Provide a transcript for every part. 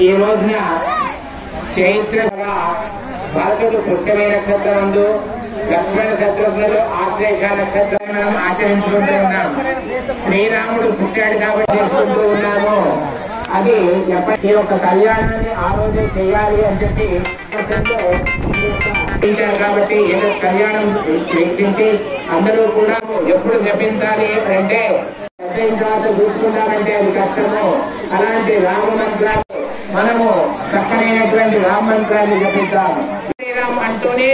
ఈ రోజున చైత్రగా భరతుడు పుష్యమైన నక్షత్రమందు లక్ష్మణ శత్రుఘ్నులు ఆశ్లేష నక్షత్రం మనం ఆచరించుకుంటూ ఉన్నాం. శ్రీరాముడు పుట్టాడు కాబట్టి చేసుకుంటూ ఉన్నాము. అది ఎప్పటి యొక్క కళ్యాణాన్ని ఆ రోజే చేయాలి అని చెప్పి కాబట్టి ఏదో కళ్యాణం వీక్షించి అందరూ కూడా ఎప్పుడు జపించాలి అంటే తర్వాత చూసుకుంటామంటే అది కష్టము. అలాంటి రామ మంత్రాలు మనము చక్కనైనటువంటి రామ మంత్రాన్ని జపిద్దాం. శ్రీరామ్ అంటూనే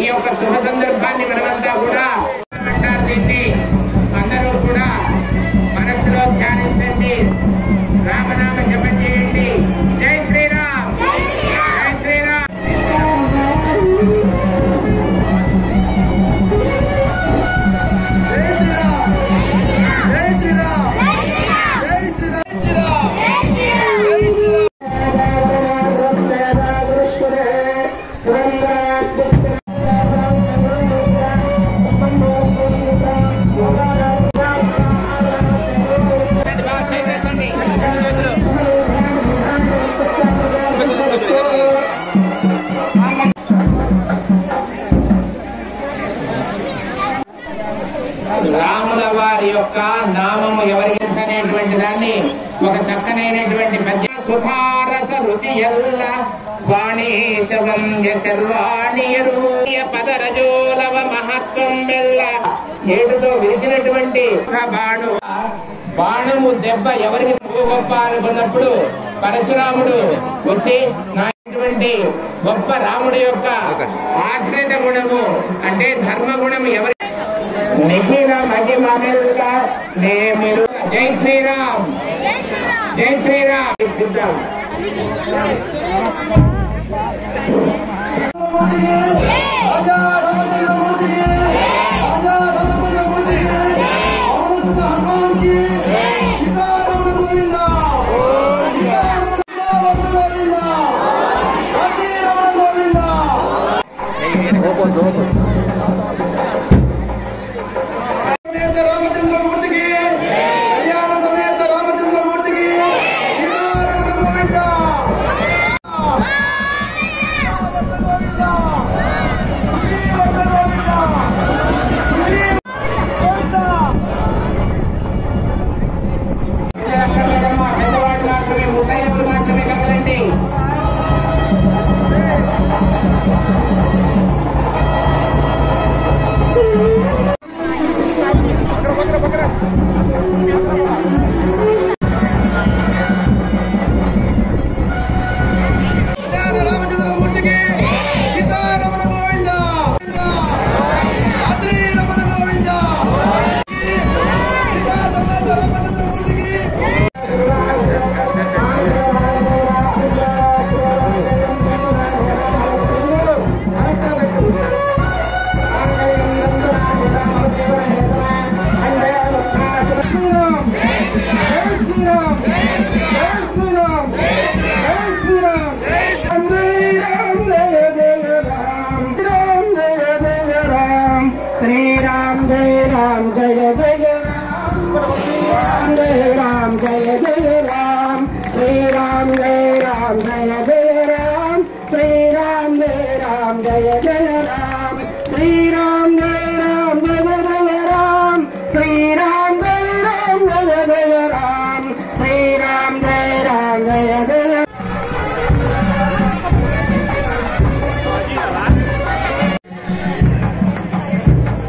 ఈ యొక్క శుభ సందర్భాన్ని మనమంతా కూడా దీన్ని అందరూ కూడా మనస్సులో ధ్యానించండి, రామనామ జపం చేయండి. జై శ్రీరామ్, జై శ్రీరామ్. రాముల వారి యొక్క నామము ఎవరికి అనేటువంటి దాన్ని ఒక చక్కనైనటువంటి పద్య సుధారస రుచి ఎల్ల వాణీశవంజ శర్వాణియరూయ పదరజోలవ మహత్వం వెల్ల ఏడుతో విరిచినటువంటి బాణము దెబ్బ ఎవరికి గొప్ప అనుకున్నప్పుడు పరశురాముడు వచ్చి గొప్ప రాముడి యొక్క ఆశ్రిత గుణము అంటే ధర్మ గుణము ఎవరి నిఖిల మహిమల్లా నేమిరు. జై శ్రీరామ్, జై శ్రీరామ్.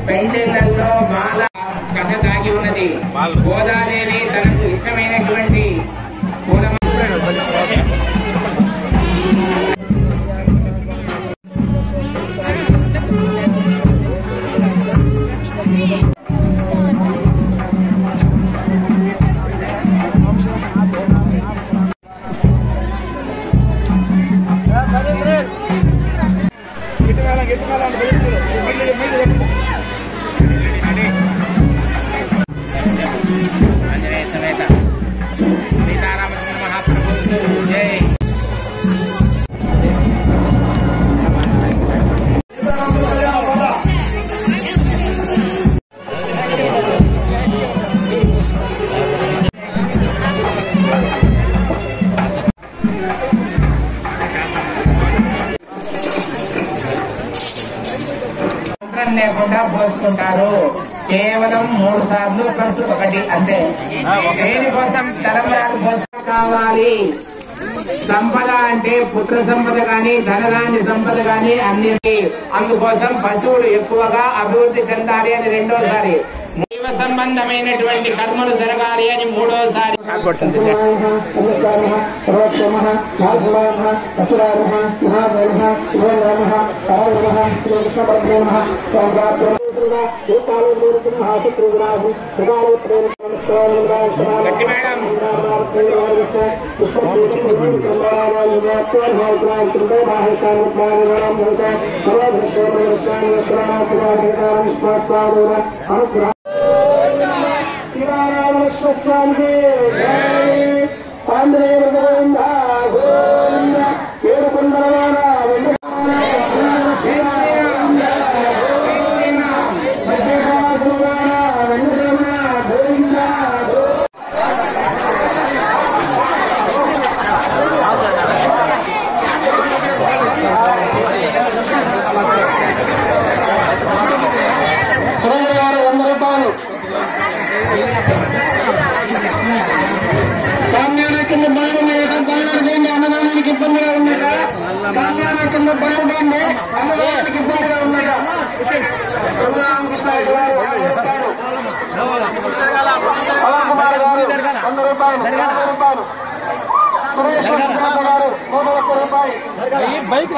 పెండెళ్లలో బాల కథ దాగి ఉన్నది. గోదాదేవి తనకు ఇష్టమైనటువంటి ఆంజనేయ సమేత సీతారామ పోసుకుంటారు. కేవలం 3 సార్లు ప్లస్ 1 అంతే. దేనికోసం తలంబ్రాలు పోసుకు కావాలి? సంపద అంటే పుత్ర సంపద గాని ధనధాన్య సంపద గాని అన్ని. అందుకోసం పశువులు ఎక్కువగా అభివృద్ధి చెందాలి అని రెండోసారి, దైవ సంబంధమైనటువంటి కర్మలు జరగాలి అని మూడోసారి. అన్నదానానికి ఇబ్బందిగా ఉన్నదా? కింద బయలుదేండి, అన్నదానానికి ఇబ్బందిగా ఉన్నదా? రామకృష్ణ గారు 100 రూపాయలు, 50 రూపాయలు. సురేష్ గారు 101 రూపాయలు. బైక్